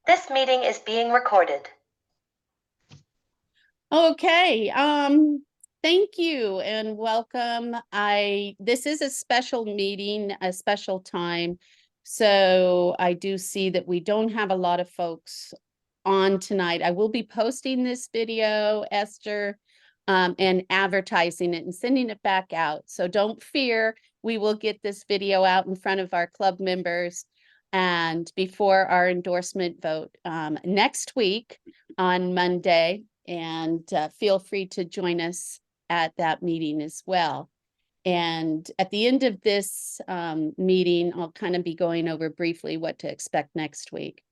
This meeting is being recorded. Okay, thank you and welcome. This is a special meeting, a special time. So I do see that we don't have a lot of folks on tonight. I will be posting this video, Esther, and advertising it and sending it back out. So don't fear, we will get this video out in front of our club members and before our endorsement vote next week on Monday. And feel free to join us at that meeting as well. And at the end of this meeting, I'll kind of be going over briefly what to expect next week.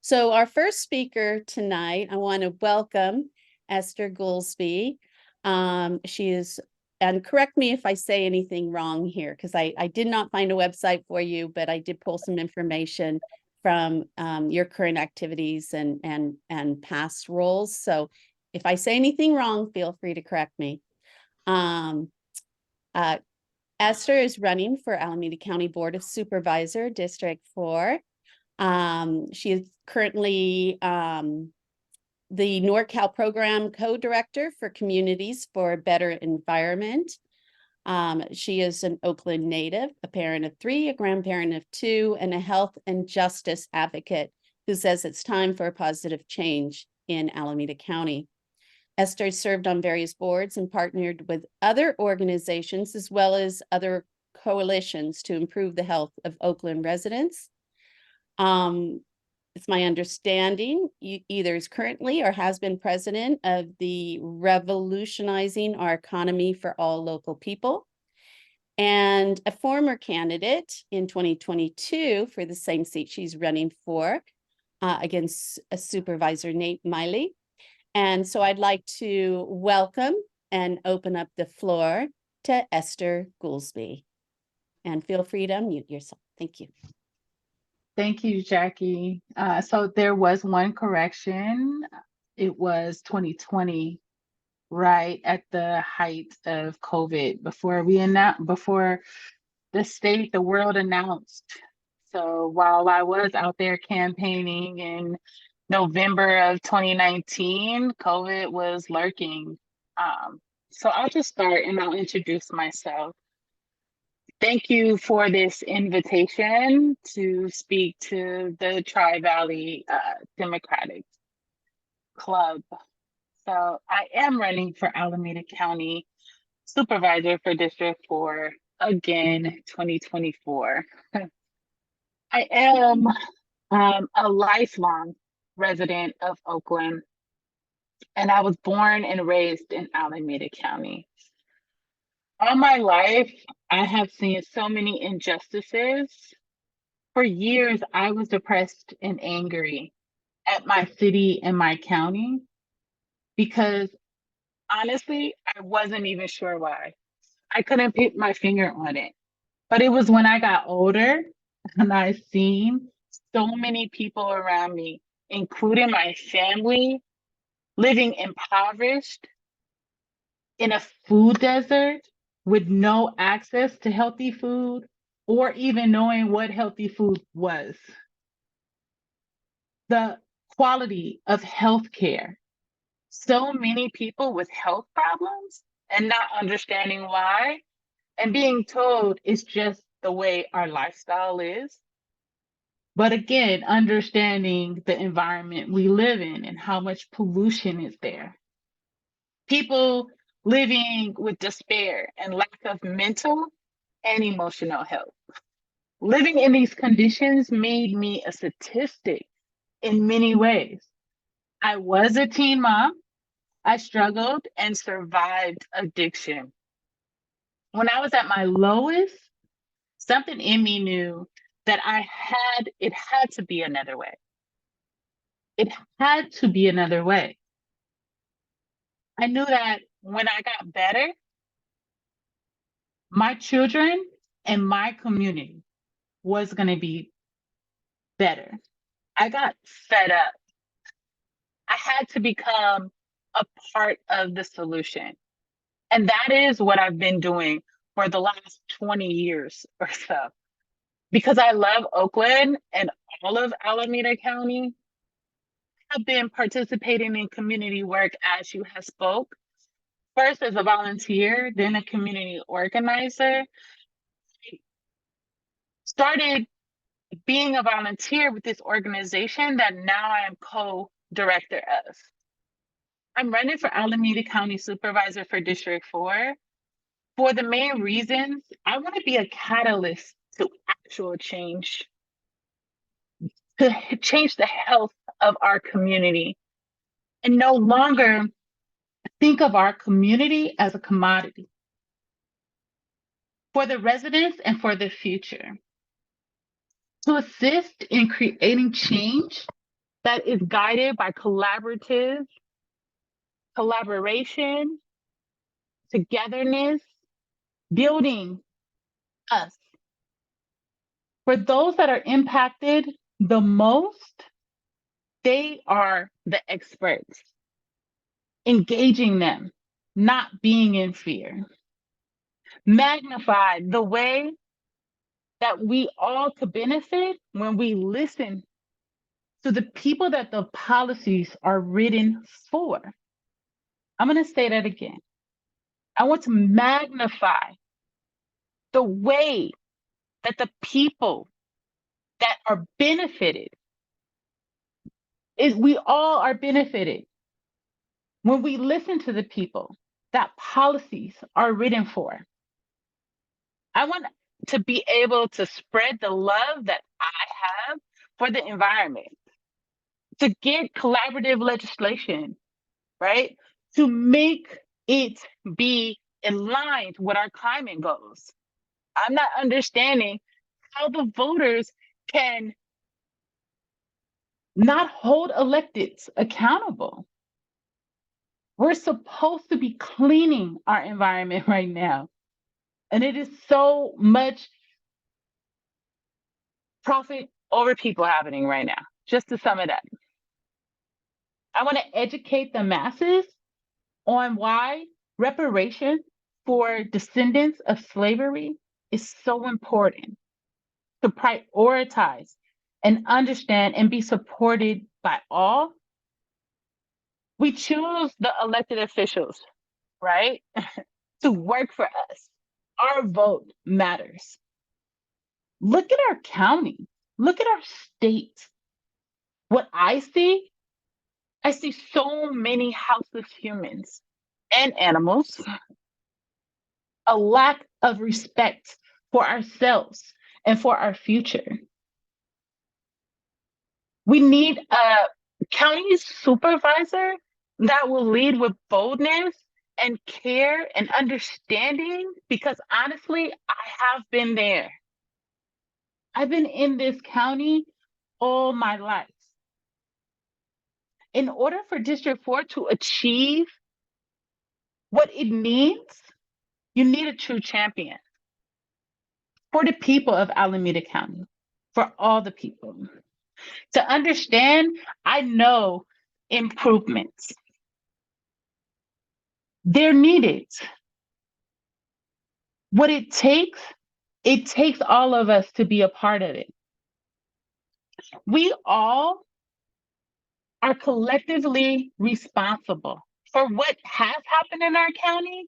So our first speaker tonight, I want to welcome Esther Goolsby. She is, and correct me if I say anything wrong here, because I did not find a website for you, but I did pull some information from your current activities and past roles. So if I say anything wrong, feel free to correct me. Esther is running for Alameda County Board of Supervisor, District 4. She is currently the NorCal Program Co-Director for Communities for a Better Environment. She is an Oakland native, a parent of 3, a grandparent of 2, and a health and justice advocate who says it's time for a positive change in Alameda County. Esther served on various boards and partnered with other organizations as well as other coalitions to improve the health of Oakland residents. It's my understanding either is currently or has been president of the Revolutionizing Our Economy for All Local People, and a former candidate in 2022 for the same seat she's running for against a Supervisor Nate Miley. And so I'd like to welcome and open up the floor to Esther Goolsby. And feel free to unmute yourself. Thank you. Thank you, Jackie. So there was one correction. It was 2020, right at the height of COVID, before the world announced. So while I was out there campaigning in November of 2019, COVID was lurking. So I'll just start and I'll introduce myself. Thank you for this invitation to speak to the Tri-Valley Democratic Club. So I am running for Alameda County Supervisor for District 4, again, 2024. I am a lifelong resident of Oakland, and I was born and raised in Alameda County. All my life, I have seen so many injustices. For years, I was depressed and angry at my city and my county because honestly, I wasn't even sure why. I couldn't put my finger on it. But it was when I got older and I seen so many people around me, including my family, living impoverished in a food desert with no access to healthy food or even knowing what healthy food was. The quality of healthcare. So many people with health problems and not understanding why, and being told it's just the way our lifestyle is. But again, understanding the environment we live in and how much pollution is there. People living with despair and lack of mental and emotional health. Living in these conditions made me a statistic in many ways. I was a teen mom. I struggled and survived addiction. When I was at my lowest, something in me knew that it had to be another way. It had to be another way. I knew that when I got better, my children and my community was going to be better. I got fed up. I had to become a part of the solution. And that is what I've been doing for the last 20 years or so. Because I love Oakland and all of Alameda County. I've been participating in community work as you have spoke. First as a volunteer, then a community organizer. Started being a volunteer with this organization that now I am co-director of. I'm running for Alameda County Supervisor for District 4 for the main reasons I want to be a catalyst to actual change, to change the health of our community and no longer think of our community as a commodity for the residents and for the future. To assist in creating change that is guided by collaboration, togetherness, building us. For those that are impacted the most, they are the experts. Engaging them, not being in fear. Magnify the way that we all could benefit when we listen to the people that the policies are written for. I'm going to say that again. I want to magnify the way that the people that are benefited, is we all are benefited when we listen to the people that policies are written for. I want to be able to spread the love that I have for the environment, to get collaborative legislation, right? To make it be aligned with our climate goals. I'm not understanding how the voters can not hold electeds accountable. We're supposed to be cleaning our environment right now. And it is so much profit over people happening right now. Just to sum it up, I want to educate the masses on why reparation for descendants of slavery is so important, to prioritize and understand and be supported by all. We choose the elected officials, right, to work for us. Our vote matters. Look at our county. Look at our state. What I see so many houseless humans and animals, a lack of respect for ourselves and for our future. We need a county supervisor that will lead with boldness and care and understanding, because honestly, I have been there. I've been in this county all my life. In order for District 4 to achieve what it needs, you need a true champion for the people of Alameda County, for all the people. To understand, I know improvements. They're needed. What it takes all of us to be a part of it. We all are collectively responsible for what has happened in our county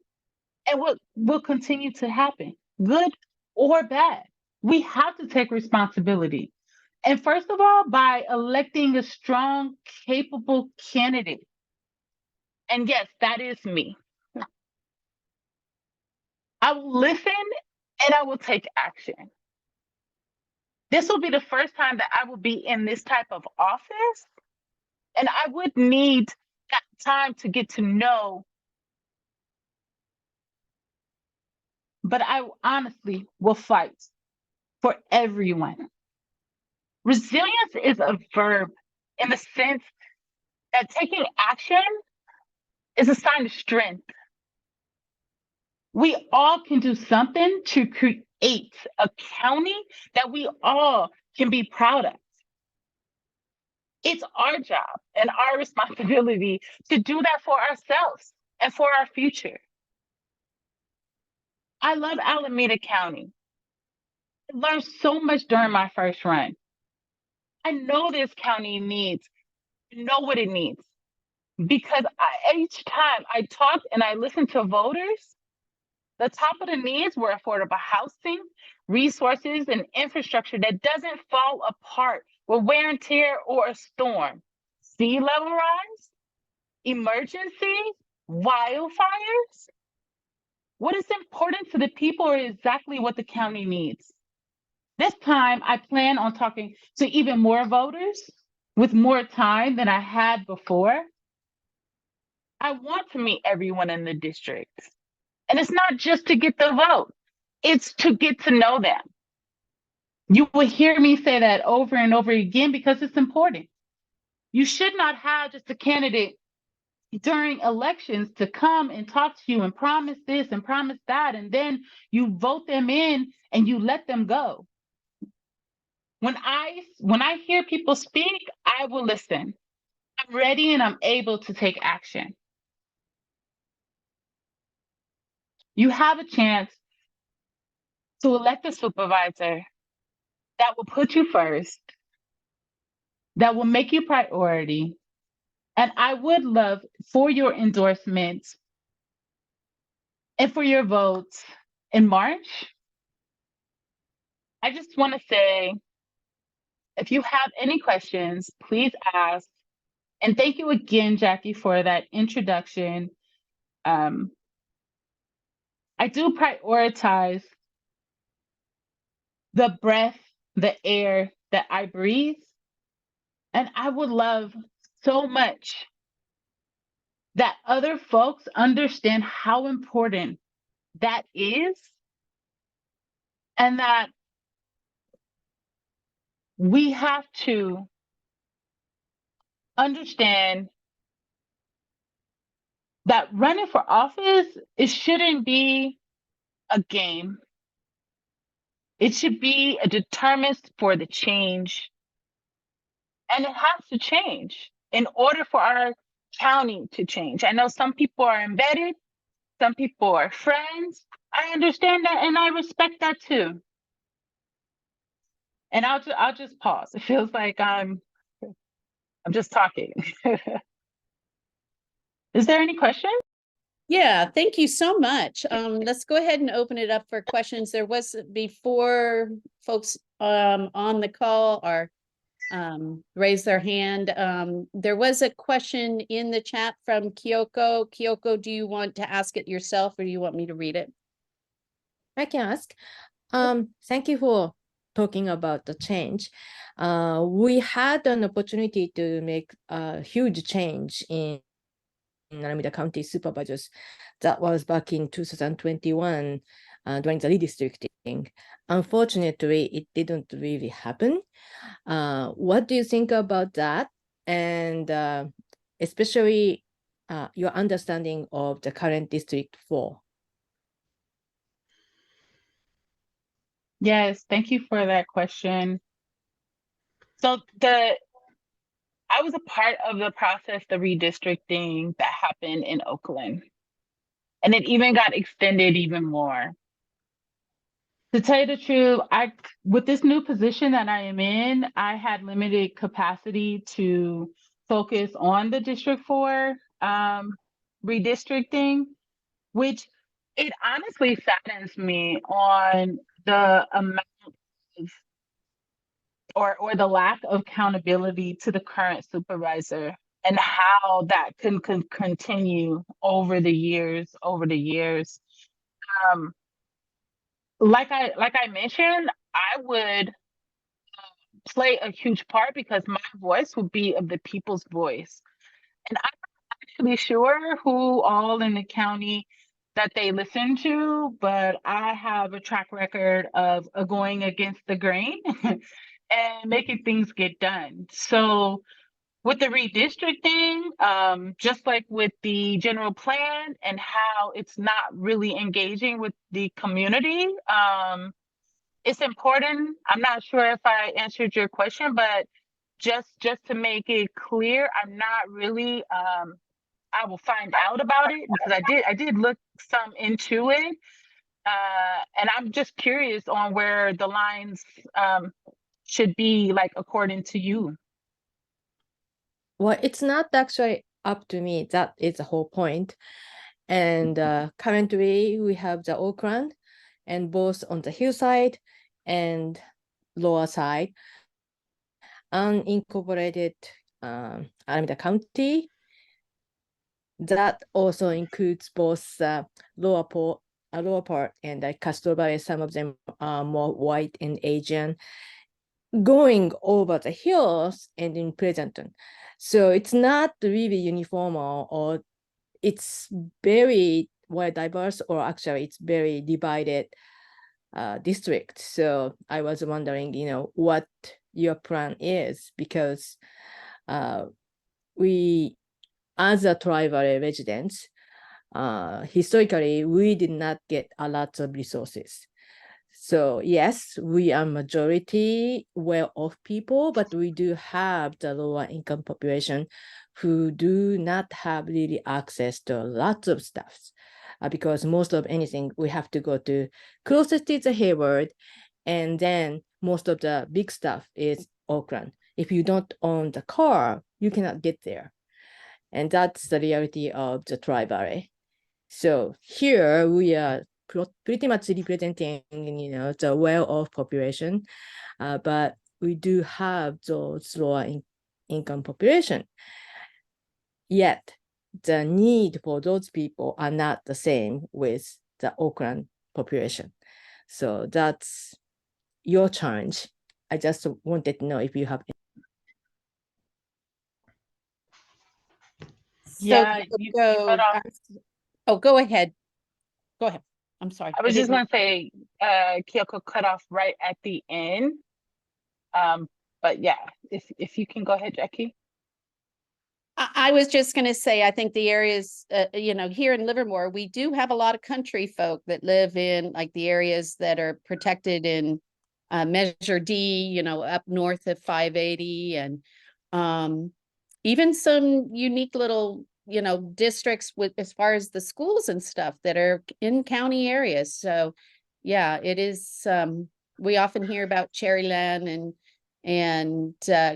and what will continue to happen, good or bad. We have to take responsibility. And first of all, by electing a strong, capable candidate. And yes, that is me. I will listen and I will take action. This will be the first time that I will be in this type of office, and I would need that time to get to know. But I honestly will fight for everyone. Resilience is a verb in the sense that taking action is a sign of strength. We all can do something to create a county that we all can be proud of. It's our job and our responsibility to do that for ourselves and for our future. I love Alameda County. I learned so much during my first run. I know this county needs, know what it needs. Because each time I talked and I listened to voters, the top of the needs were affordable housing, resources, and infrastructure that doesn't fall apart with wear and tear or a storm. Sea level rise, emergency, wildfires. What is important to the people is exactly what the county needs. This time, I plan on talking to even more voters with more time than I had before. I want to meet everyone in the district. And it's not just to get the vote, it's to get to know them. You will hear me say that over and over again because it's important. You should not have just a candidate during elections to come and talk to you and promise this and promise that, and then you vote them in and you let them go. When I hear people speak, I will listen. I'm ready and I'm able to take action. You have a chance to elect a supervisor that will put you first, that will make you priority. And I would love for your endorsements and for your votes in March. I just want to say, if you have any questions, please ask. And thank you again, Jackie, for that introduction. I do prioritize the breath, the air that I breathe. And I would love so much that other folks understand how important that is, and that we have to understand that running for office, it shouldn't be a game. It should be a determinant for the change. And it has to change in order for our county to change. I know some people are embedded, some people are friends. I understand that and I respect that too. And I'll just pause. It feels like I'm just talking. Is there any question? Yeah, thank you so much. Let's go ahead and open it up for questions. There was, before folks on the call or raise their hand, there was a question in the chat from Kyoko. Kyoko, do you want to ask it yourself or do you want me to read it? I can ask. Thank you for talking about the change. We had an opportunity to make a huge change in Alameda County Supervisors. That was back in 2021 during the redistricting. Unfortunately, it didn't really happen. What do you think about that? And especially your understanding of the current District 4? Yes, thank you for that question. So I was a part of the process, the redistricting that happened in Oakland. And it even got extended even more. To tell you the truth, with this new position that I am in, I had limited capacity to focus on the District 4 redistricting, which it honestly saddens me on the amount of, or the lack of accountability to the current supervisor and how that can continue over the years. Like I mentioned, I would play a huge part because my voice would be of the people's voice. And I'm not actually sure who all in the county that they listen to, but I have a track record of going against the grain and making things get done. So with the redistricting, just like with the general plan and how it's not really engaging with the community, it's important. I'm not sure if I answered your question, but just to make it clear, I'm not really, I will find out about it because I did look some into it. And I'm just curious on where the lines should be like according to you? Well, it's not actually up to me. That is the whole point. And currently we have the Oakland, and both on the hillside and lower side, unincorporated Alameda County. That also includes both lower part and Castro Valley. Some of them are more white and Asian, going over the hills and in Pleasanton. So it's not really uniform, or it's very well diverse, or actually it's very divided district. So I was wondering, what your plan is, because we, as a tribal residents, historically, we did not get a lot of resources. So yes, we are majority well-off people, but we do have the lower income population who do not have really access to lots of stuff. Because most of anything, we have to go to closest is Hayward, and then most of the big stuff is Oakland. If you don't own the car, you cannot get there. And that's the reality of the Tri-Valley. So here we are pretty much representing, the well-off population, but we do have those lower income population. Yet the need for those people are not the same with the Oakland population. So that's your challenge. I just wanted to know if you have. Yeah, So you cut off. oh, go ahead. Go ahead. I'm sorry. I was just gonna say, Kyoko cut off right at the end. But yeah, if you can go ahead, Jackie. I was just going to say, I think the areas, here in Livermore, we do have a lot of country folk that live in like the areas that are protected in Measure D, up north of 580, and even some unique little, districts with as far as the schools and stuff that are in county areas. So yeah, it is. We often hear about Cherryland and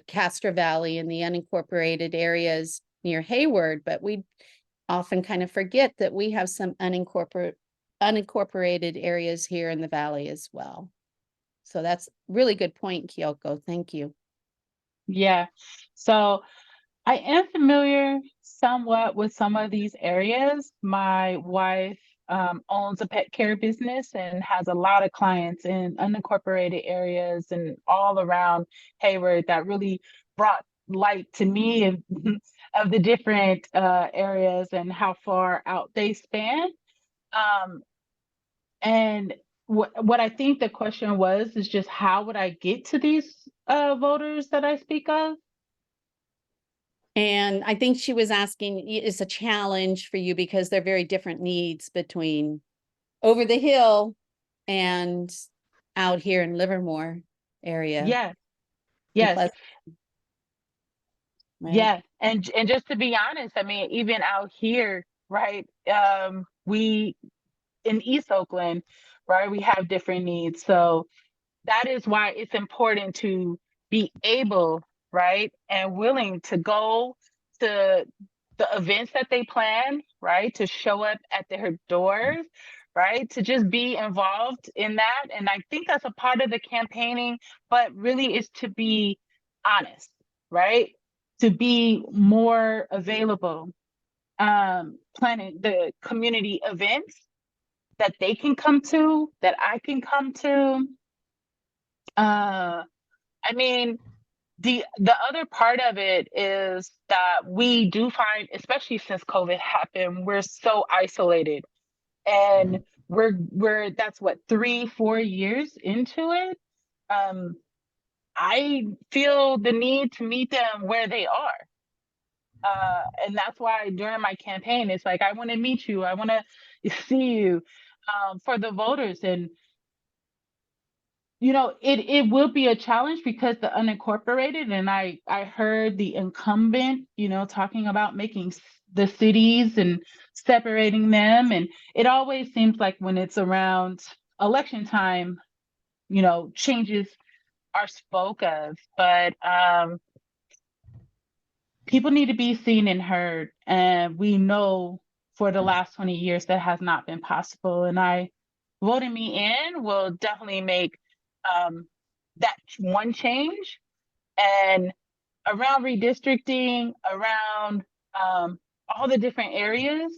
Castro Valley and the unincorporated areas near Hayward, but we often kind of forget that we have some unincorporated areas here in the valley as well. So that's really good point, Kyoko. Thank you. Yeah, so I am familiar somewhat with some of these areas. My wife owns a pet care business and has a lot of clients in unincorporated areas and all around Hayward. That really brought light to me of, of the different areas and how far out they span. And what I think the question was is just how would I get to these voters that I speak of? And I think she was asking, it's a challenge for you because they're very different needs between over the hill and out here in Livermore area. Yes. Yes. Right? Yeah. And just to be honest, I mean, even out here, right? We in East Oakland, right, we have different needs. So that is why it's important to be able, right, and willing to go to the events that they plan, right, to show up at their doors, right, to just be involved in that. And I think that's a part of the campaigning, but really is to be honest, right, to be more available, planning the community events that they can come to, that I can come to. I mean, the other part of it is that we do find, especially since COVID happened, we're so isolated, and we're that's what 3-4 years into it. I feel the need to meet them where they are. And that's why during my campaign, it's like, I want to meet you. I want to see you, for the voters. And it will be a challenge because the unincorporated, and I heard the incumbent, talking about making the cities and separating them. And it always seems like when it's around election time, changes are spoke of, but people need to be seen and heard. And we know for the last 20 years that has not been possible. And voting me in will definitely make that one change. And around redistricting, around all the different areas,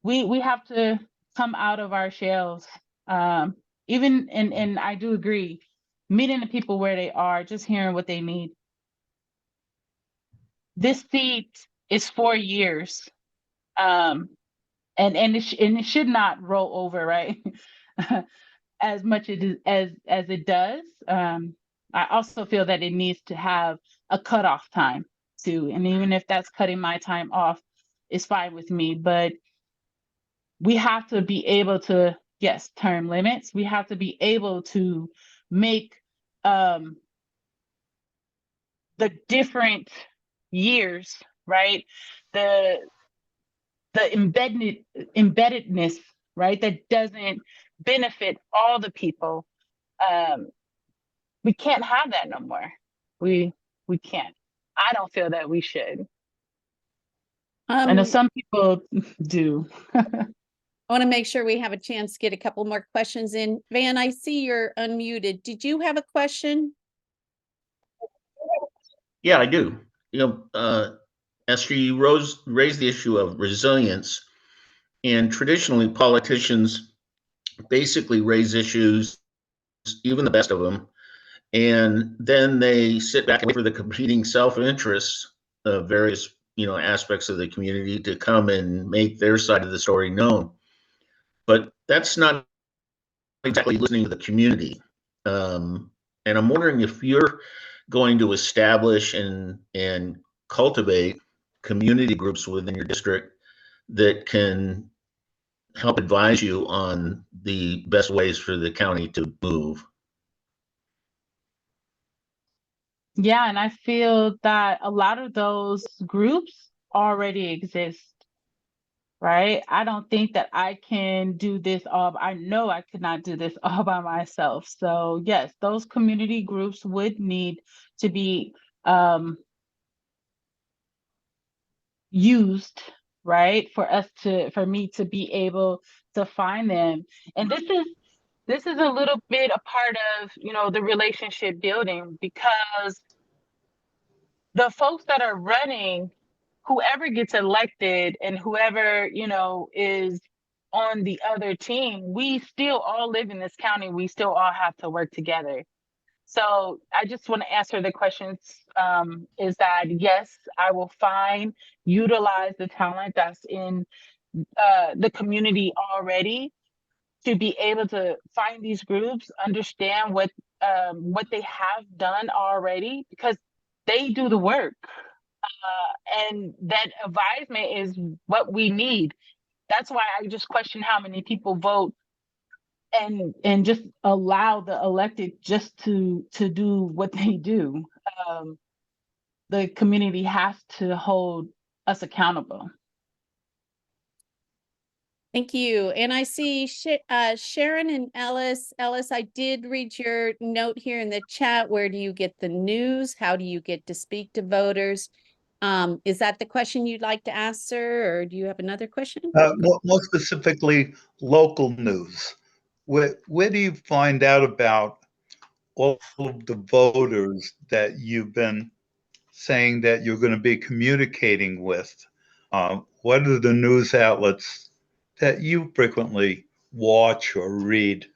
we have to come out of our shells. Even and I do agree, meeting the people where they are, just hearing what they need. This seat is 4 years, and it should not roll over, right? As much as it does. I also feel that it needs to have a cutoff time too, and even if that's cutting my time off, it's fine with me. But we have to be able to, yes, term limits. We have to be able to make the different years, right? The embeddedness, right? That doesn't benefit all the people. We can't have that no more. We can't. I don't feel that we should. I know some people do. I want to make sure we have a chance to get a couple more questions in. Van, I see you're unmuted. Did you have a question? Yeah, I do. Esther, you raised the issue of resilience, and traditionally politicians basically raise issues, even the best of them, and then they sit back and wait for the competing self-interests of various aspects of the community to come and make their side of the story known. But that's not exactly listening to the community. And I'm wondering if you're going to establish and cultivate community groups within your district that can help advise you on the best ways for the county to move. Yeah, and I feel that a lot of those groups already exist, right? I don't think that I can do this all. I know I could not do this all by myself. So yes, those community groups would need to be used, right? For me to be able to find them. And this is a little bit a part of, the relationship building, because the folks that are running, whoever gets elected and whoever, is on the other team, we still all live in this county. We still all have to work together. So I just want to answer the questions, is that yes, I will utilize the talent that's in the community already to be able to find these groups, understand what they have done already, because they do the work. And that advisement is what we need. That's why I just question how many people vote and just allow the elected just to do what they do. The community has to hold us accountable. Thank you. And I see Sharon and Ellis. Ellis, I did read your note here in the chat. Where do you get the news? How do you get to speak to voters? Is that the question you'd like to answer, or do you have another question? More specifically, local news. Where do you find out about all of the voters that you've been saying that you're going to be communicating with? What are the news outlets that you frequently watch or read?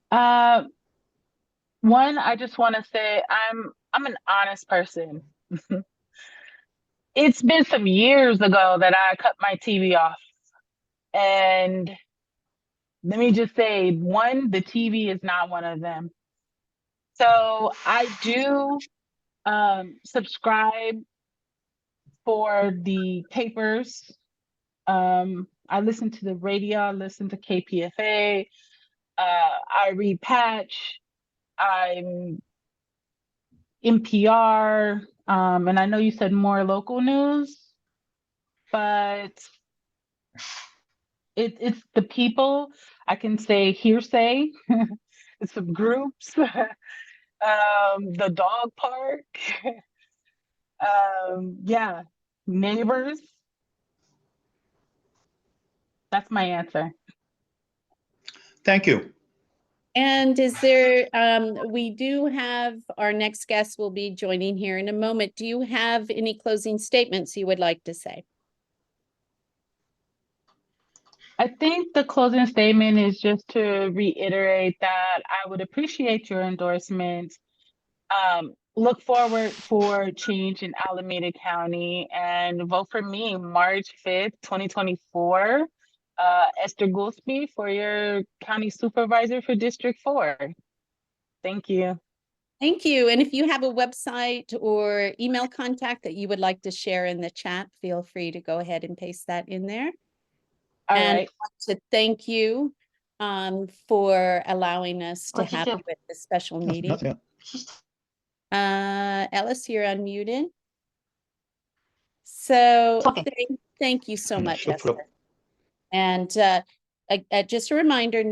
One, I just want to say I'm an honest person. It's been some years ago that I cut my TV off. And let me just say, one, the TV is not one of them. So I do subscribe for the papers. I listen to the radio, I listen to KPFA, I read Patch, I'm NPR, and I know you said more local news, but It's the people. I can say hearsay. It's some groups. The dog park. Yeah, neighbors. That's my answer. Thank you. And is there, we do have, our next guest will be joining here in a moment. Do you have any closing statements you would like to say? I think the closing statement is just to reiterate that I would appreciate your endorsement. Look forward for change in Alameda County and vote for me March 5th, 2024. Esther Goolsby for your county supervisor for District 4. Thank you. Thank you. And if you have a website or email contact that you would like to share in the chat, feel free to go ahead and paste that in there. All And right. I want to thank you for allowing us to have this special meeting. Nothing. Ellis, you're unmuted. So thank you so much, She'll put up- Esther. And just a reminder,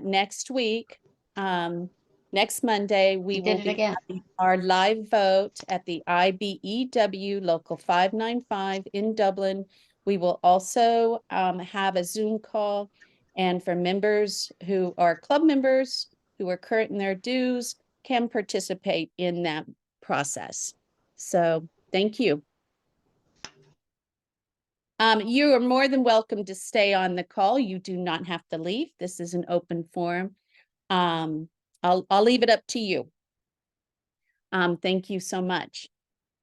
next week, next Monday, we will be having our live vote at the IBEW Local 595 in Dublin. We will also have a Zoom call. And for members who are club members who are current in their dues can participate in that process. So thank you. You are more than welcome to stay on the call. You do not have to leave. This is an open forum. I'll leave it up to you. Thank you so much.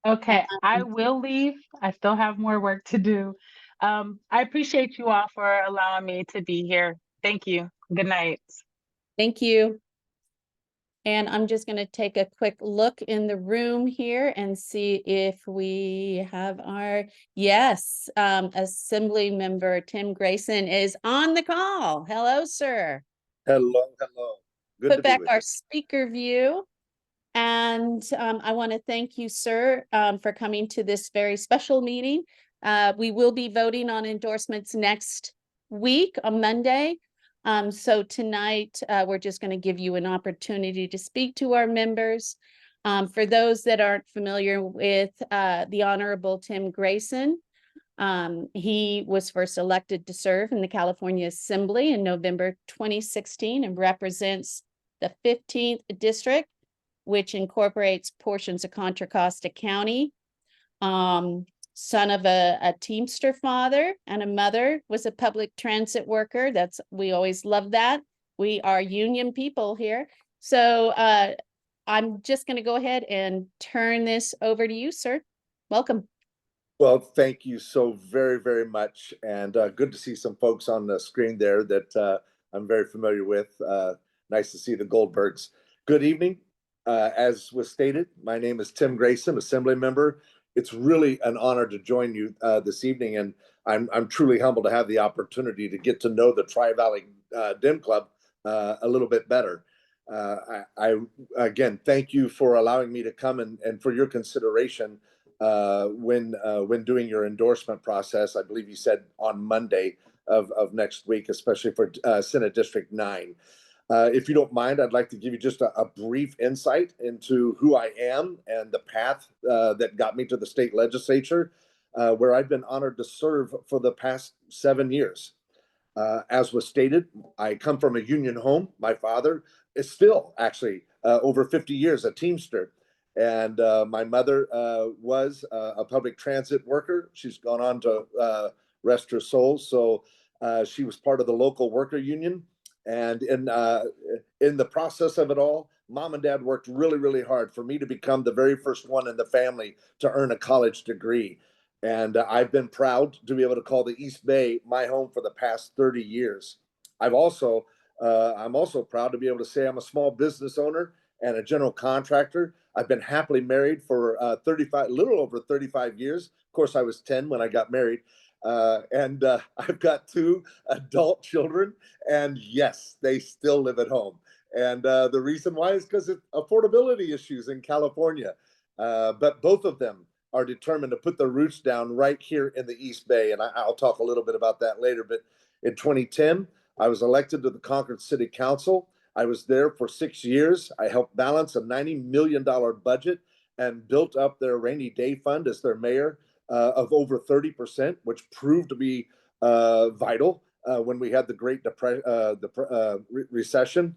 Okay, I will leave. I still have more work to do. I appreciate you all for allowing me to be here. Thank you. Good night. Thank you. And I'm just going to take a quick look in the room here and see if we have our, yes, Assembly Member Tim Grayson is on the call. Hello, sir. Hello, hello. Good Put to be back with our you. speaker view. And I want to thank you, sir, for coming to this very special meeting. We will be voting on endorsements next week on Monday. So tonight, we're just going to give you an opportunity to speak to our members. For those that aren't familiar with the Honorable Tim Grayson, he was first elected to serve in the California Assembly in November 2016 and represents the 15th District, which incorporates portions of Contra Costa County. Son of a Teamster father and a mother was a public transit worker. We always love that. We are union people here. So I'm just going to go ahead and turn this over to you, sir. Welcome. Well, thank you so very, very much. And good to see some folks on the screen there that I'm very familiar with. Nice to see the Goldbergs. Good evening. As was stated, my name is Tim Grayson, Assembly Member. It's really an honor to join you this evening, and I'm truly humbled to have the opportunity to get to know the Tri-Valley Dem Club a little bit better. I again thank you for allowing me to come and for your consideration when doing your endorsement process. I believe you said on Monday of next week, especially for Senate District 9. If you don't mind, I'd like to give you just a brief insight into who I am and the path that got me to the state legislature, where I've been honored to serve for the past 7 years. As was stated, I come from a union home. My father is still actually over 50 years a Teamster. And my mother was a public transit worker. She's gone on to rest her soul. So she was part of the local worker union. And in the process of it all, Mom and Dad worked really, really hard for me to become the very first one in the family to earn a college degree. And I've been proud to be able to call the East Bay my home for the past 30 years. I'm also proud to be able to say I'm a small business owner and a general contractor. I've been happily married for little over 35 years. Of course, I was 10 when I got married. And I've got 2 adult children, and yes, they still live at home. And the reason why is because of affordability issues in California. But both of them are determined to put their roots down right here in the East Bay. And I'll talk a little bit about that later. But In 2010, I was elected to the Concord City Council. I was there for 6 years. I helped balance a $90 million budget and built up their rainy day fund as their mayor of over 30%, which proved to be vital when we had the Great Recession.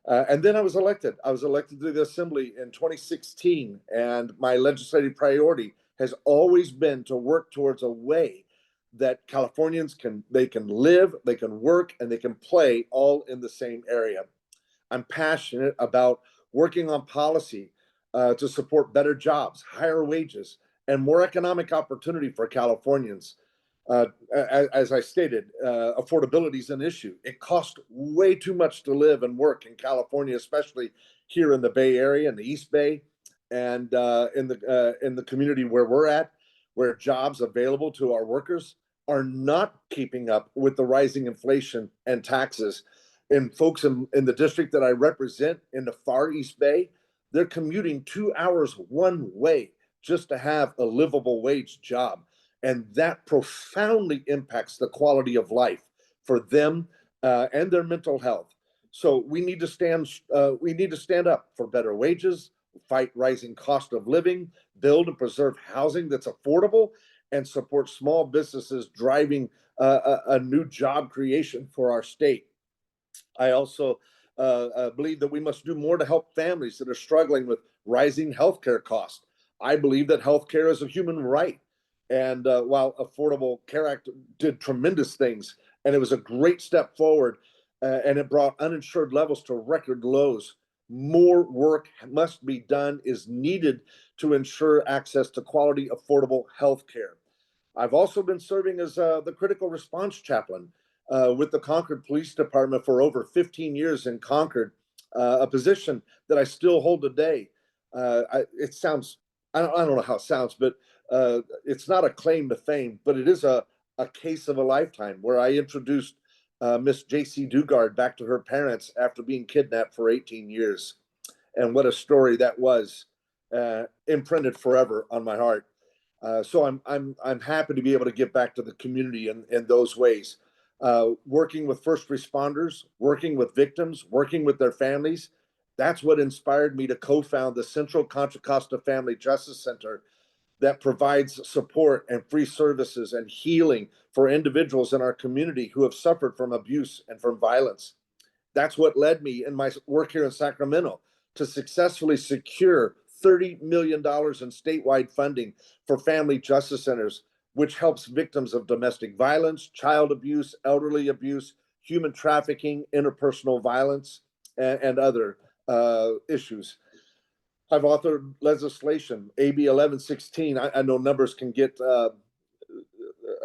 And then I was elected. I was elected to the Assembly in 2016, and my legislative priority has always been to work towards a way that Californians can live, they can work, and they can play all in the same area. I'm passionate about working on policy to support better jobs, higher wages, and more economic opportunity for Californians. As I stated, affordability is an issue. It costs way too much to live and work in California, especially here in the Bay Area and the East Bay, and in the community where we're at, where jobs available to our workers are not keeping up with the rising inflation and taxes. And folks in the district that I represent in the far East Bay, they're commuting 2 hours one way just to have a livable wage job. And that profoundly impacts the quality of life for them and their mental health. So we need to stand up for better wages, fight rising cost of living, build and preserve housing that's affordable, and support small businesses driving a new job creation for our state. I also believe that we must do more to help families that are struggling with rising healthcare costs. I believe that healthcare is a human right. And while Affordable Care Act did tremendous things, and it was a great step forward, and it brought uninsured levels to record lows, more work must be done, is needed to ensure access to quality, affordable health care. I've also been serving as the critical response chaplain with the Concord Police Department for over 15 years in Concord, a position that I still hold today. It sounds, I don't know how it sounds, but it's not a claim to fame, but it is a case of a lifetime, where I introduced Miss J.C. Dugard back to her parents after being kidnapped for 18 years. And what a story that was, imprinted forever on my heart. So I'm happy to be able to give back to the community in those ways. Working with first responders, working with victims, working with their families. That's what inspired me to co-found the Central Contra Costa Family Justice Center, that provides support and free services and healing for individuals in our community who have suffered from abuse and from violence. That's what led me in my work here in Sacramento to successfully secure $30 million in statewide funding for family justice centers, which helps victims of domestic violence, child abuse, elderly abuse, human trafficking, interpersonal violence, and other issues. I've authored legislation, AB 1116. I know numbers can get a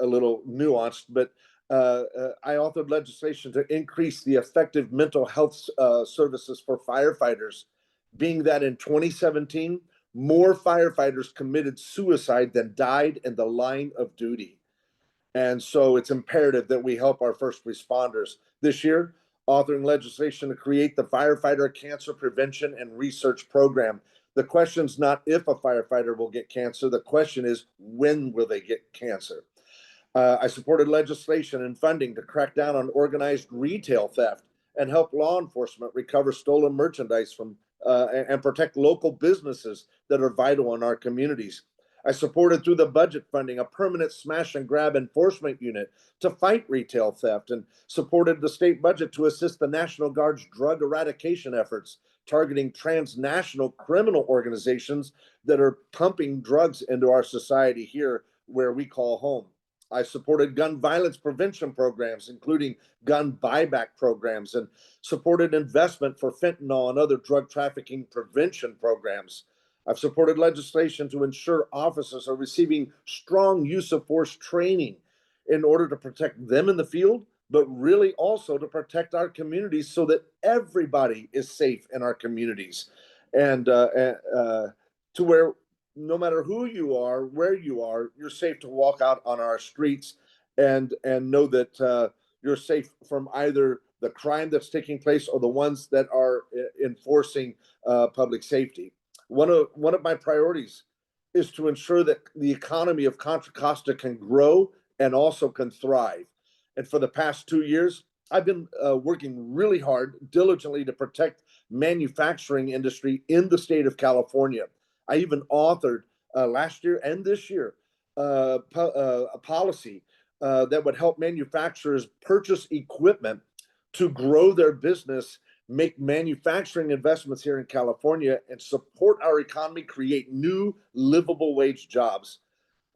little nuanced, but I authored legislation to increase the effective mental health services for firefighters, being that in 2017, more firefighters committed suicide than died in the line of duty. And so it's imperative that we help our first responders. This year, authoring legislation to create the Firefighter Cancer Prevention and Research Program. The question's not if a firefighter will get cancer. The question is, when will they get cancer? I supported legislation and funding to crack down on organized retail theft and help law enforcement recover stolen merchandise from and protect local businesses that are vital in our communities. I supported through the budget funding a permanent smash and grab enforcement unit to fight retail theft, and supported the state budget to assist the National Guard's drug eradication efforts, targeting transnational criminal organizations that are pumping drugs into our society here where we call home. I supported gun violence prevention programs, including gun buyback programs, and supported investment for fentanyl and other drug trafficking prevention programs. I've supported legislation to ensure officers are receiving strong use of force training in order to protect them in the field, but really also to protect our communities so that everybody is safe in our communities. And to where no matter who you are, where you are, you're safe to walk out on our streets and know that you're safe from either the crime that's taking place or the ones that are enforcing public safety. One of my priorities is to ensure that the economy of Contra Costa can grow and also can thrive. And for the past 2 years, I've been working really hard, diligently to protect manufacturing industry in the state of California. I even authored last year and this year a policy that would help manufacturers purchase equipment to grow their business, make manufacturing investments here in California, and support our economy, create new livable wage jobs.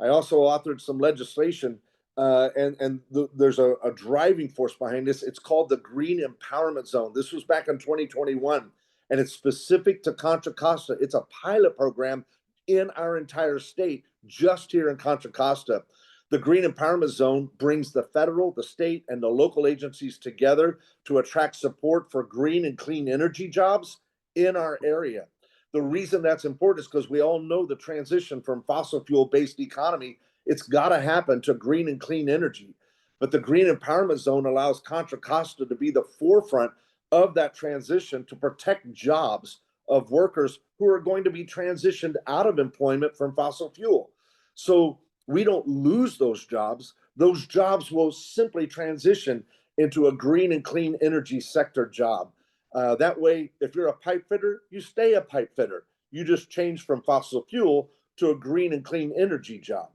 I also authored some legislation, there's a driving force behind this. It's called the Green Empowerment Zone. This was back in 2021, and it's specific to Contra Costa. It's a pilot program in our entire state, just here in Contra Costa. The Green Empowerment Zone brings the federal, the state, and the local agencies together to attract support for green and clean energy jobs in our area. The reason that's important is because we all know the transition from fossil fuel-based economy, it's got to happen to green and clean energy. But the Green Empowerment Zone allows Contra Costa to be the forefront of that transition to protect jobs of workers who are going to be transitioned out of employment from fossil fuel. So we don't lose those jobs. Those jobs will simply transition into a green and clean energy sector job. That way, if you're a pipe fitter, you stay a pipe fitter. You just change from fossil fuel to a green and clean energy job.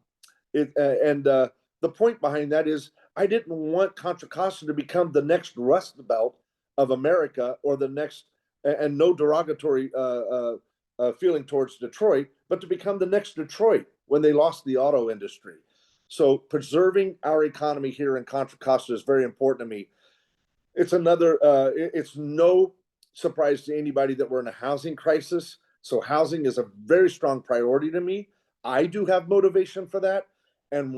The point behind that is I didn't want Contra Costa to become the next Rust Belt of America, or the next, and no derogatory feeling towards Detroit, but to become the next Detroit when they lost the auto industry. So preserving our economy here in Contra Costa is very important to me. It's no surprise to anybody that we're in a housing crisis. So housing is a very strong priority to me. I do have motivation for that, and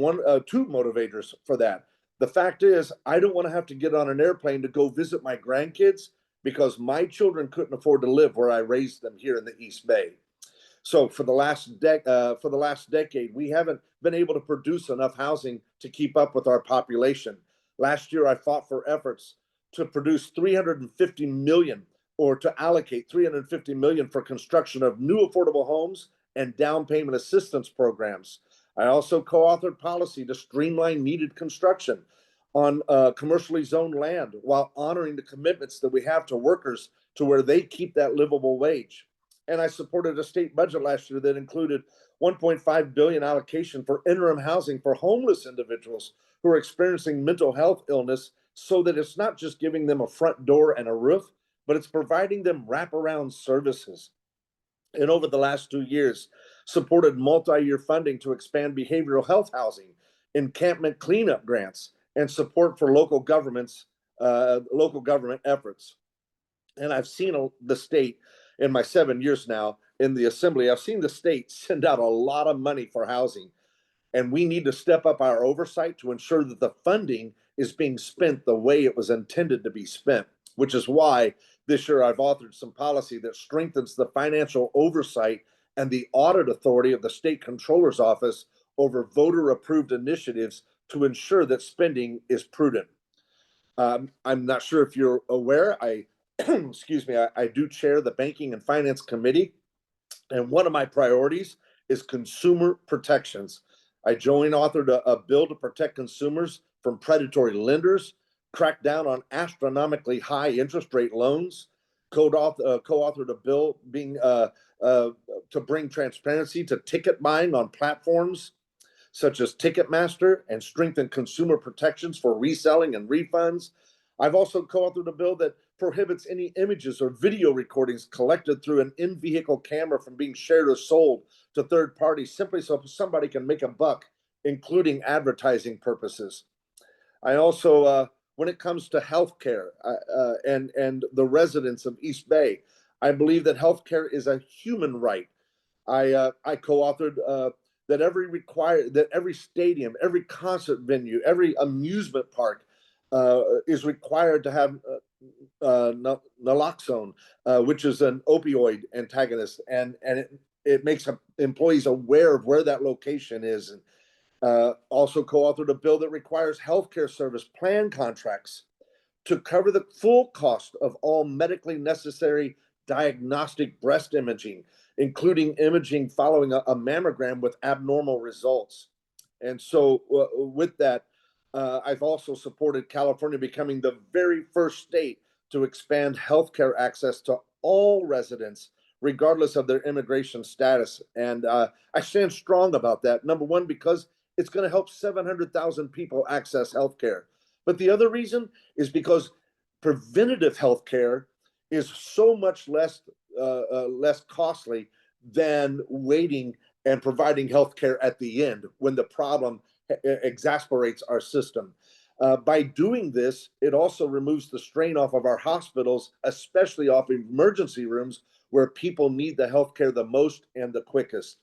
two motivators for that. The fact is, I don't want to have to get on an airplane to go visit my grandkids because my children couldn't afford to live where I raised them here in the East Bay. So for the last decade, we haven't been able to produce enough housing to keep up with our population. Last year, I fought for efforts to produce 350 million, or to allocate 350 million for construction of new affordable homes and down payment assistance programs. I also co-authored policy to streamline needed construction on commercially zoned land while honoring the commitments that we have to workers to where they keep that livable wage. And I supported a state budget last year that included 1.5 billion allocation for interim housing for homeless individuals who are experiencing mental health illness, so that it's not just giving them a front door and a roof, but it's providing them wraparound services. And over the last 2 years, supported multi-year funding to expand behavioral health housing, encampment cleanup grants, and support for local government efforts. And I've seen the state, in my 7 years now in the assembly, I've seen the state send out a lot of money for housing. And we need to step up our oversight to ensure that the funding is being spent the way it was intended to be spent, which is why this year I've authored some policy that strengthens the financial oversight and the audit authority of the state controller's office over voter-approved initiatives to ensure that spending is prudent. I'm not sure if you're aware, excuse me, I do chair the Banking and Finance Committee, and one of my priorities is consumer protections. I joint authored a bill to protect consumers from predatory lenders, crack down on astronomically high interest rate loans, co-authored a bill to bring transparency to ticket buying on platforms such as Ticketmaster, and strengthen consumer protections for reselling and refunds. I've also co-authored a bill that prohibits any images or video recordings collected through an in-vehicle camera from being shared or sold to third parties, simply so somebody can make a buck, including advertising purposes. I also, when it comes to healthcare and the residents of East Bay, I believe that healthcare is a human right. I co-authored that every stadium, every concert venue, every amusement park is required to have naloxone, which is an opioid antagonist, and it makes employees aware of where that location is. And also co-authored a bill that requires healthcare service plan contracts to cover the full cost of all medically necessary diagnostic breast imaging, including imaging following a mammogram with abnormal results. And so with that, I've also supported California becoming the very first state to expand healthcare access to all residents, regardless of their immigration status. And I stand strong about that. Number one, because it's going to help 700,000 people access healthcare. But the other reason is because preventative healthcare is so much less costly than waiting and providing healthcare at the end when the problem exasperates our system. By doing this, it also removes the strain off of our hospitals, especially off emergency rooms where people need the healthcare the most and the quickest.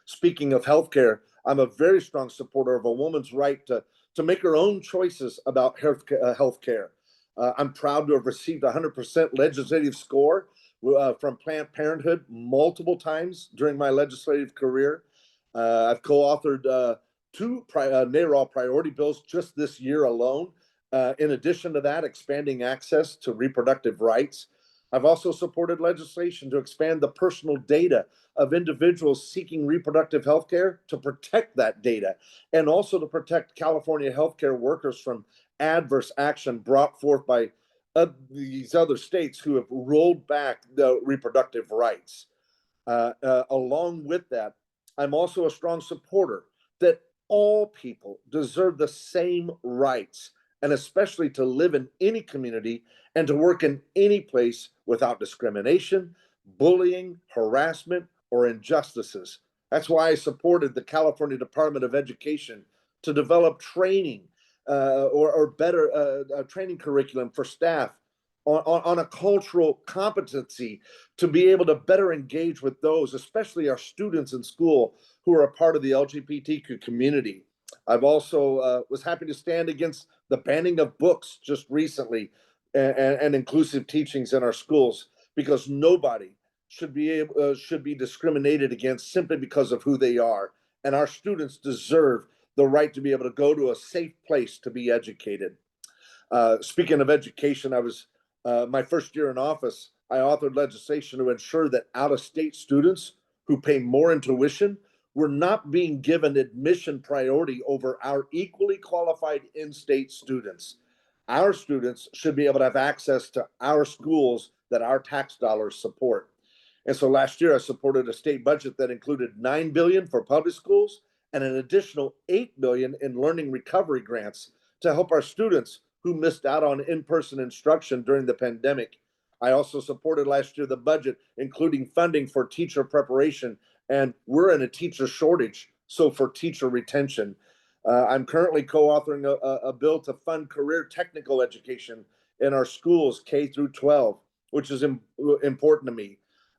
Speaking of healthcare, I'm a very strong supporter of a woman's right to make her own choices about healthcare. I'm proud to have received 100% legislative score from Planned Parenthood multiple times during my legislative career. I've co-authored two NARAL priority bills just this year alone. In addition to that, expanding access to reproductive rights. I've also supported legislation to expand the personal data of individuals seeking reproductive health care to protect that data, and also to protect California healthcare workers from adverse action brought forth by these other states who have rolled back the reproductive rights. Along with that, I'm also a strong supporter that all people deserve the same rights, and especially to live in any community and to work in any place without discrimination, bullying, harassment, or injustices. That's why I supported the California Department of Education to develop training or better training curriculum for staff on a cultural competency to be able to better engage with those, especially our students in school who are a part of the LGBTQ community. I've also was happy to stand against the banning of books just recently and inclusive teachings in our schools, because nobody should be discriminated against simply because of who they are. And our students deserve the right to be able to go to a safe place to be educated. Speaking of education, I was my first year in office, I authored legislation to ensure that out-of-state students who pay more in tuition were not being given admission priority over our equally qualified in-state students. Our students should be able to have access to our schools that our tax dollars support. And so last year I supported a state budget that included $9 billion for public schools and an additional $8 billion in learning recovery grants to help our students who missed out on in-person instruction during the pandemic. I also supported last year the budget, including funding for teacher preparation, and we're in a teacher shortage, so for teacher retention. I'm currently co-authoring a bill to fund career technical education in our schools, K through 12, which is important to me.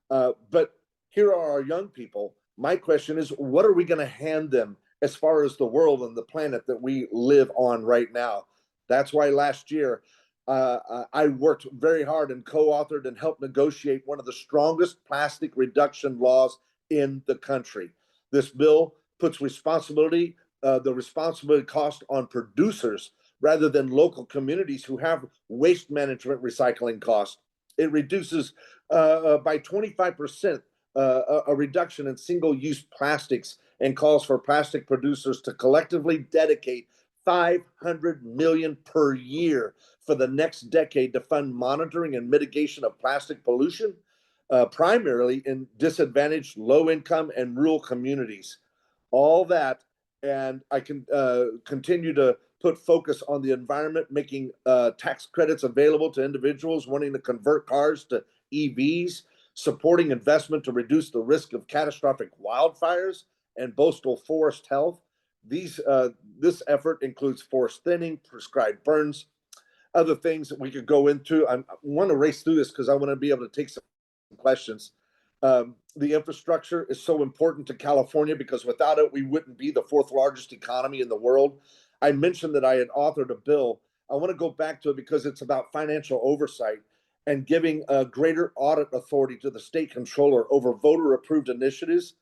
But here are our young people. My question is, what are we going to hand them as far as the world and the planet that we live on right now? That's why last year I worked very hard and co-authored and helped negotiate one of the strongest plastic reduction laws in the country. This bill puts the responsibility cost on producers rather than local communities who have waste management recycling costs. It reduces by 25% a reduction in single-use plastics, and calls for plastic producers to collectively dedicate $500 million per year for the next decade to fund monitoring and mitigation of plastic pollution, primarily in disadvantaged, low-income, and rural communities. All that, and I can continue to put focus on the environment, making tax credits available to individuals wanting to convert cars to EVs, supporting investment to reduce the risk of catastrophic wildfires and coastal forest health. This effort includes forest thinning, prescribed burns, other things that we could go into. I want to race through this because I want to be able to take some questions. The infrastructure is so important to California because without it, we wouldn't be the fourth largest economy in the world. I mentioned that I had authored a bill. I want to go back to it because it's about financial oversight and giving a greater audit authority to the state controller over voter-approved initiatives,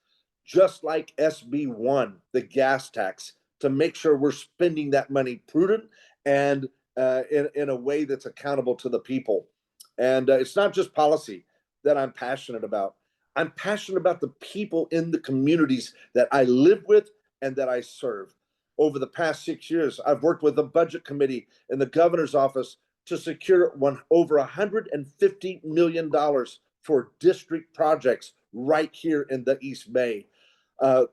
just like SB1, the gas tax, to make sure we're spending that money prudent and in a way that's accountable to the people. And it's not just policy that I'm passionate about. I'm passionate about the people in the communities that I live with and that I serve. Over the past 6 years, I've worked with the budget committee in the governor's office to secure over $150 million for district projects right here in the East Bay.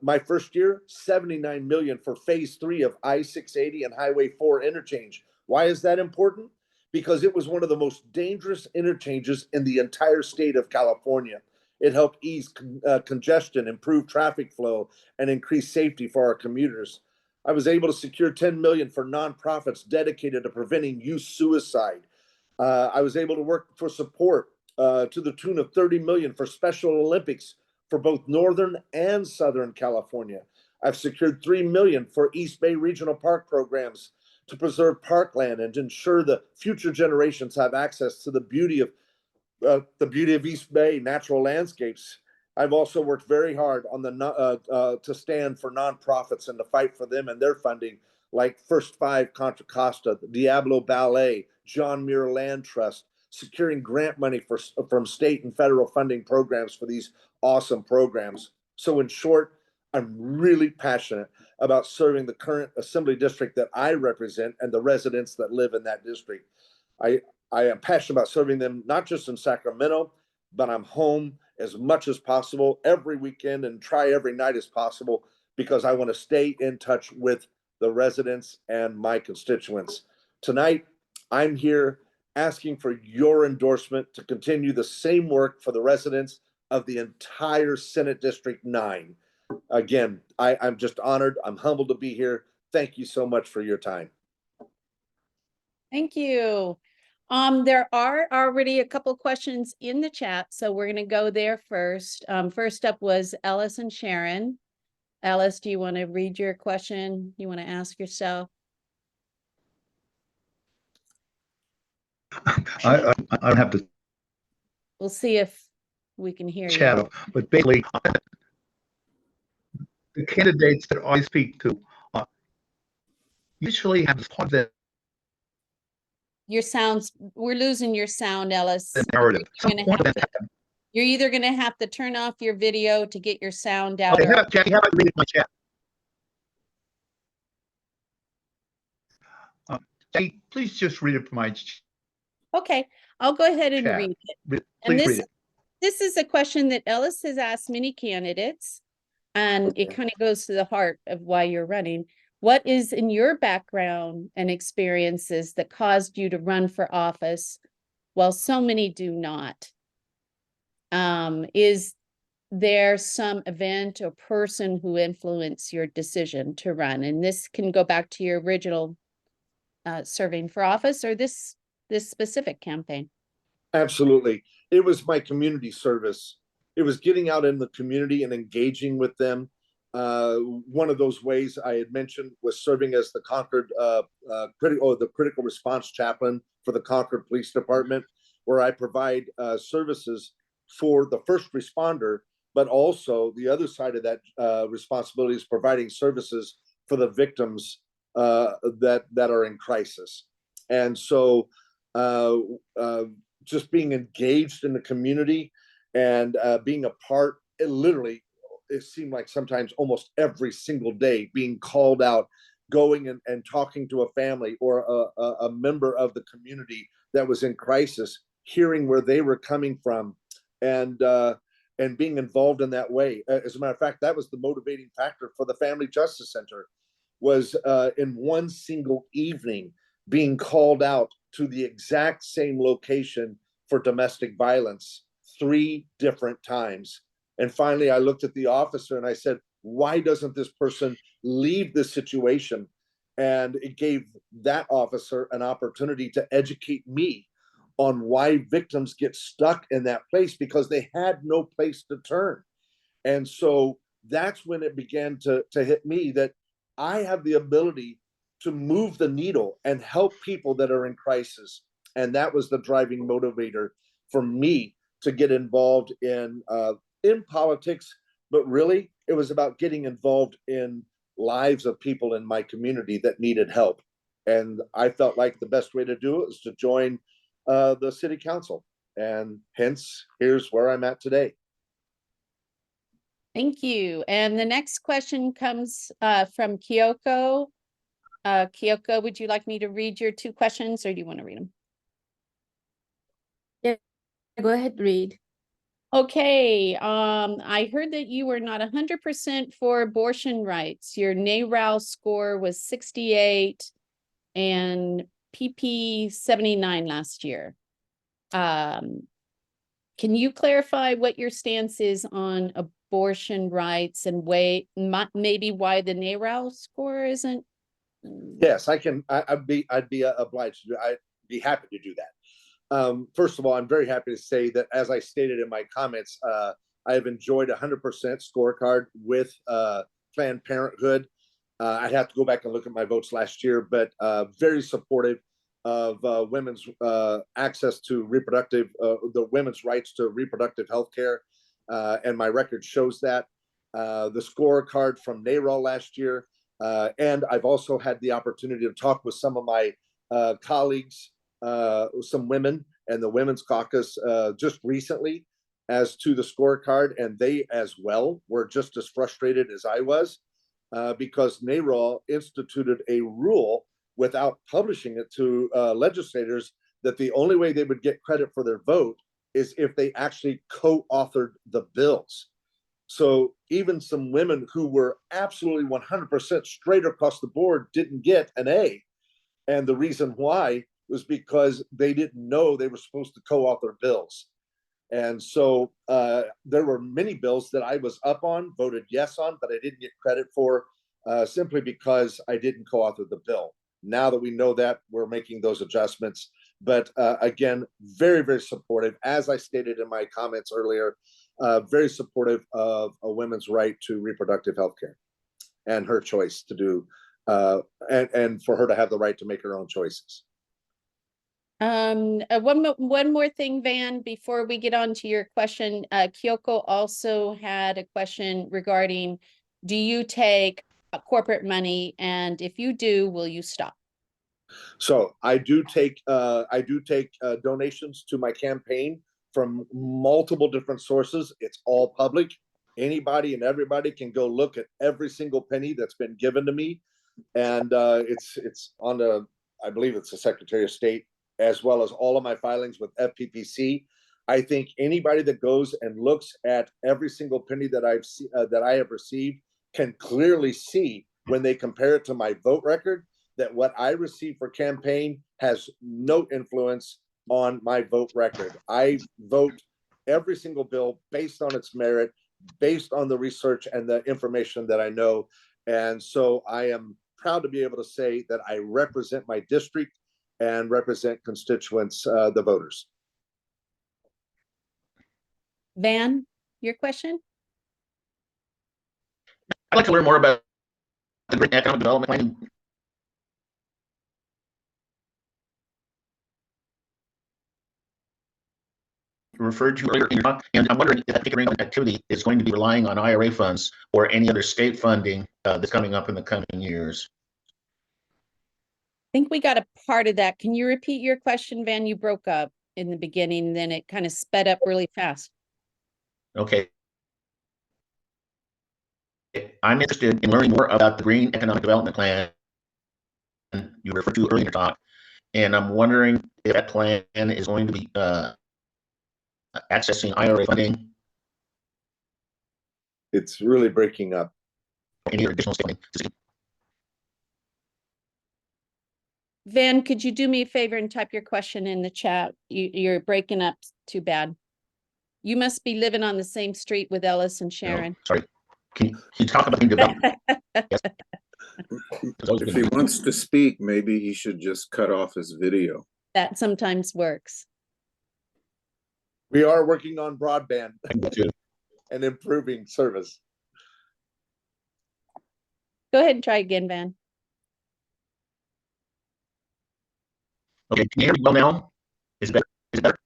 My first year, $79 million for phase 3 of I-680 and Highway 4 interchange. Why is that important? Because it was one of the most dangerous interchanges in the entire state of California. It helped ease congestion, improve traffic flow, and increase safety for our commuters. I was able to secure $10 million for nonprofits dedicated to preventing youth suicide. I was able to work for support to the tune of $30 million for Special Olympics for both Northern and Southern California. I've secured $3 million for East Bay Regional Park programs to preserve parkland and to ensure the future generations have access to the beauty of East Bay natural landscapes. I've also worked very hard on to stand for nonprofits and to fight for them and their funding, like First Five Contra Costa, the Diablo Ballet, John Muir Land Trust, securing grant money from state and federal funding programs for these awesome programs. So in short, I'm really passionate about serving the current assembly district that I represent and the residents that live in that district. I am passionate about serving them, not just in Sacramento, but I'm home as much as possible every weekend and try every night as possible because I want to stay in touch with the residents and my constituents. Tonight, I'm here asking for your endorsement to continue the same work for the residents of the entire Senate District 9. Again, I'm just honored. I'm humbled to be here. Thank you so much for your time. Thank you. There are already a couple questions in the chat, so we're going to go there first. First up was Ellis and Sharon. Ellis, do you want to read your question? You want to ask yourself? I don't have to We'll see if we can hear chat you. up, but basically, the candidates that I speak to usually have as part of the We're losing your sound, Ellis. narrative. You're either going to have to turn off your video to get your sound out. Okay, Jackie, how about you read my chat? Jackie, please just read it from my chat. Okay, I'll go ahead and read it. Please read it. This is a question that Ellis has asked many candidates, and it kind of goes to the heart of why you're running. What is in your background and experiences that caused you to run for office while so many do not? Is there some event or person who influenced your decision to run? And this can go back to your original serving for office or this specific campaign. Absolutely. It was my community service. It was getting out in the community and engaging with them. One of those ways I had mentioned was serving as the Concord critical response chaplain for the Concord Police Department, where I provide services for the first responder, but also the other side of that responsibility is providing services for the victims that are in crisis. And so just being engaged in the community and being a part, it seemed like sometimes almost every single day being called out, going and talking to a family or a member of the community that was in crisis, hearing where they were coming from and being involved in that way. As a matter of fact, that was the motivating factor for the Family Justice Center, was in one single evening being called out to the exact same location for domestic violence 3 different times. And finally, I looked at the officer and I said, why doesn't this person leave this situation? And it gave that officer an opportunity to educate me on why victims get stuck in that place, because they had no place to turn. And so that's when it began to hit me that I have the ability to move the needle and help people that are in crisis. And that was the driving motivator for me to get involved in politics, but really it was about getting involved in lives of people in my community that needed help. And I felt like the best way to do it was to join the city council, and hence here's where I'm at today. Thank you. And the next question comes from Kyoko Kyoko, would you like me to read your two questions or do you want to read them? Go ahead, read. Okay, I heard that you were not 100% for abortion rights. Your NARAL score was 68 and PP 79 last year. Can you clarify what your stance is on abortion rights and maybe why the NARAL score isn't? Yes, I can. I'd be obliged to do. I'd be happy to do that. First of all, I'm very happy to say that, as I stated in my comments, I have enjoyed 100% scorecard with Planned Parenthood. I'd have to go back and look at my votes last year, but very supportive of women's access to the women's rights to reproductive health care. And my record shows that. The scorecard from NARAL last year. And I've also had the opportunity to talk with some of my colleagues, some women and the Women's Caucus just recently as to the scorecard, and they as well were just as frustrated as I was because NARAL instituted a rule without publishing it to legislators that the only way they would get credit for their vote is if they actually co-authored the bills. So even some women who were absolutely 100% straight across the board didn't get an A. And the reason why was because they didn't know they were supposed to co-author bills. And so there were many bills that I was up on, voted yes on, but I didn't get credit for simply because I didn't co-author the bill. Now that we know that, we're making those adjustments. But again, very, very supportive. As I stated in my comments earlier, very supportive of a woman's right to reproductive health care and her choice to do, and for her to have the right to make her own choices. One more thing, Van, before we get on to your question. Kyoko also had a question regarding, do you take corporate money? And if you do, will you stop? So I do take donations to my campaign from multiple different sources. It's all public. Anybody and everybody can go look at every single penny that's been given to me. And it's on the, I believe it's the Secretary of State, as well as all of my filings with FPPC. I think anybody that goes and looks at every single penny that I have received can clearly see when they compare it to my vote record that what I receive for campaign has no influence on my vote record. I vote every single bill based on its merit, based on the research and the information that I know. And so I am proud to be able to say that I represent my district and represent constituents, the voters. Van, your question? I'd like to learn more about the Green Economic Development Plan. Referred to earlier in your talk, and I'm wondering if that particular activity is going to be relying on IRA funds or any other state funding that's coming up in the coming years. I think we got a part of that. Can you repeat your question, Van? You broke up in the beginning, then it kind of sped up really fast. Okay. I'm interested in learning more about the Green Economic Development Plan you referred to earlier in your talk, and I'm wondering if that plan is going to be accessing IRA funding. It's really breaking up. Any additional funding. Van, could you do me a favor and type your question in the chat? You're breaking up too bad. You must be living on the same street with Ellis and Sharon. No, sorry. Can you talk about green development? Yes. If he wants to speak, maybe he should just cut off his video. That sometimes works. We are working on broadband and improving service. Go ahead and try again, Van. Okay, can you hear me well now? Is it better? Is it better?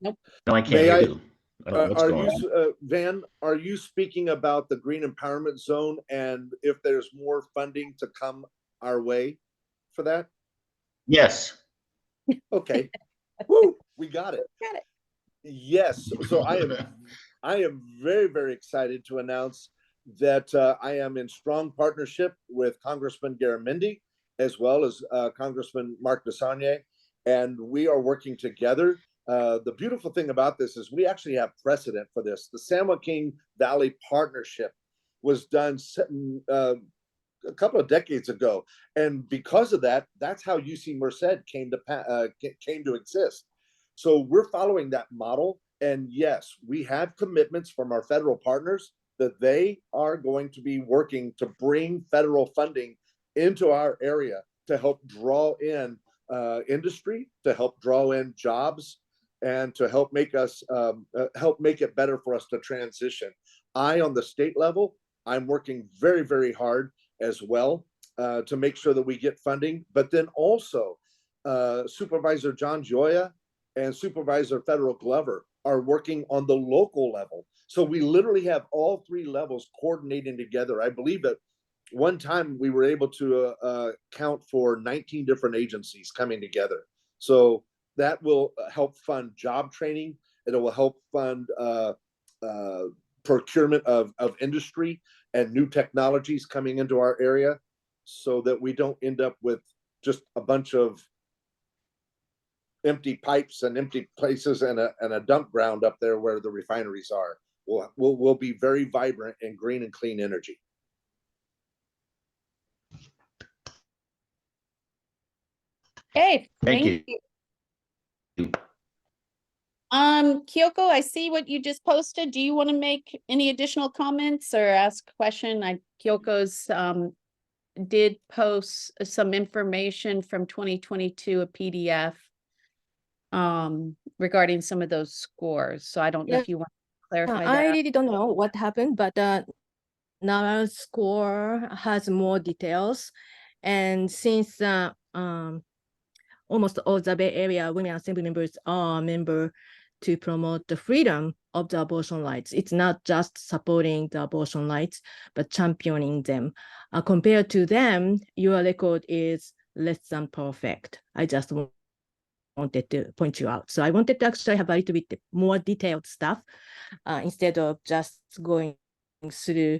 Nope. No, I can't hear you. I don't know what's going on. Van, are you speaking about the Green Empowerment Zone and if there's more funding to come our way for that? Yes. Okay. Woo, we got it. Got it. Yes. So I am very, very excited to announce that I am in strong partnership with Congressman Garamendi as well as Congressman Mark Desagne, and we are working together. The beautiful thing about this is we actually have precedent for this. The San Joaquin Valley Partnership was done a couple of decades ago, and because of that, that's how UC Merced came to exist. So we're following that model, and yes, we have commitments from our federal partners that they are going to be working to bring federal funding into our area to help draw in industry, to help draw in jobs, and to help make it better for us to transition. On the state level, I'm working very, very hard as well to make sure that we get funding, but then also Supervisor John Gioia and Supervisor Federal Glover are working on the local level. So we literally have all three levels coordinating together. I believe at one time we were able to count for 19 different agencies coming together. So that will help fund job training. It will help fund procurement of industry and new technologies coming into our area, so that we don't end up with just a bunch of empty pipes and empty places and a dump ground up there where the refineries are. We'll be very vibrant in green and clean energy. Okay, Thank you. Kyoko, I see what you just posted. Do you want to make any additional comments or ask a question? Kyoko's did post some information from 2022, a PDF regarding some of those scores. So I don't know if you want to clarify I that. really don't know what happened, but now score has more details. And since almost all the Bay Area Women Assembly members are member to promote the freedom of the abortion rights, it's not just supporting the abortion rights, but championing them. Compared to them, your record is less than perfect. I just wanted to point you out. So I wanted to actually have a little bit more detailed stuff instead of just going through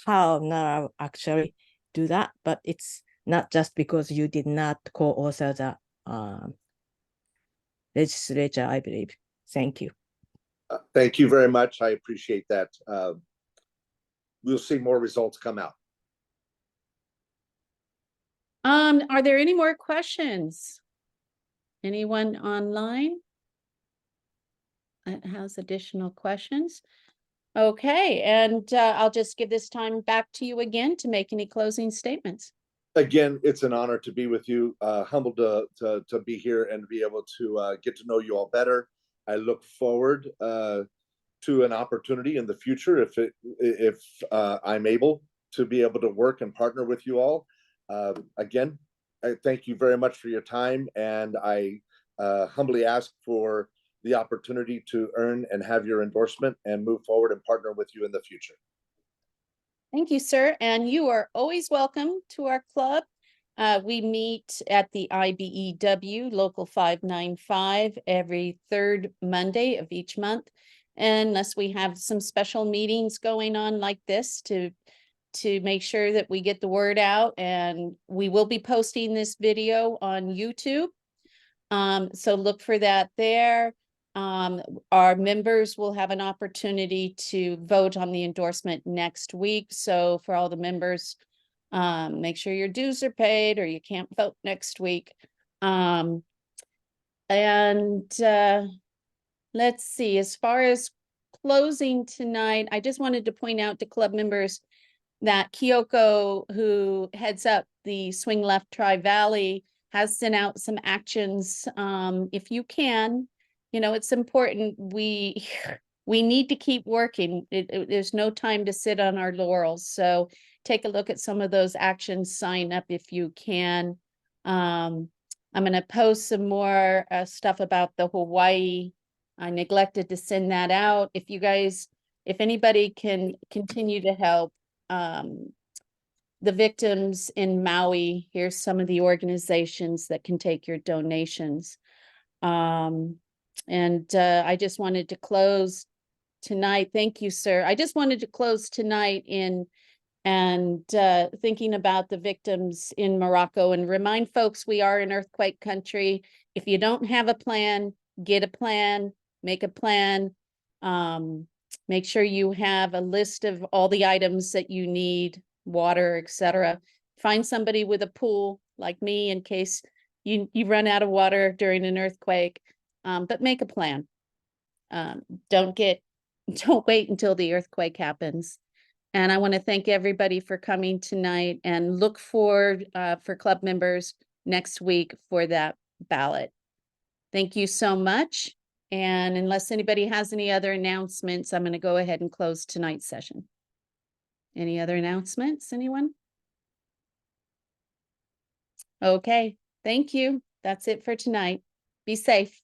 how NARA actually do that. But it's not just because you did not co-author the legislature, I believe. Thank you. Thank you very much. I appreciate that. We'll see more results come out. Are there any more questions? Anyone online that has additional questions? Okay, and I'll just give this time back to you again to make any closing statements. Again, it's an honor to be with you. Humbled to be here and be able to get to know you all better. I look forward to an opportunity in the future if I'm able to be able to work and partner with you all. Again, I thank you very much for your time, and I humbly ask for the opportunity to earn and have your endorsement and move forward and partner with you in the future. Thank you, sir. And you are always welcome to our club. We meet at the IBEW Local 595 every third Monday of each month, unless we have some special meetings going on like this to make sure that we get the word out. And we will be posting this video on YouTube. So look for that there. Our members will have an opportunity to vote on the endorsement next week. So for all the members, make sure your dues are paid or you can't vote next week. Let's see, as far as closing tonight, I just wanted to point out to club members that Kyoko, who heads up the Swing Left Tri-Valley, has sent out some actions. If you can, it's important. We need to keep working. There's no time to sit on our laurels. So take a look at some of those actions, sign up if you can. I'm going to post some more stuff about the Hawaii. I neglected to send that out. If anybody can continue to help the victims in Maui, here's some of the organizations that can take your donations. I just wanted to close tonight. Thank you, sir. I just wanted to close tonight in and thinking about the victims in Morocco, and remind folks we are an earthquake country. If you don't have a plan, get a plan, make a plan. Make sure you have a list of all the items that you need, water, etc. Find somebody with a pool like me in case you run out of water during an earthquake, but make a plan. Don't wait until the earthquake happens. And I want to thank everybody for coming tonight, and look for club members next week for that ballot. Thank you so much. And unless anybody has any other announcements, I'm going to go ahead and close tonight's session. Any other announcements, anyone? Okay, thank you. That's it for tonight. Be safe.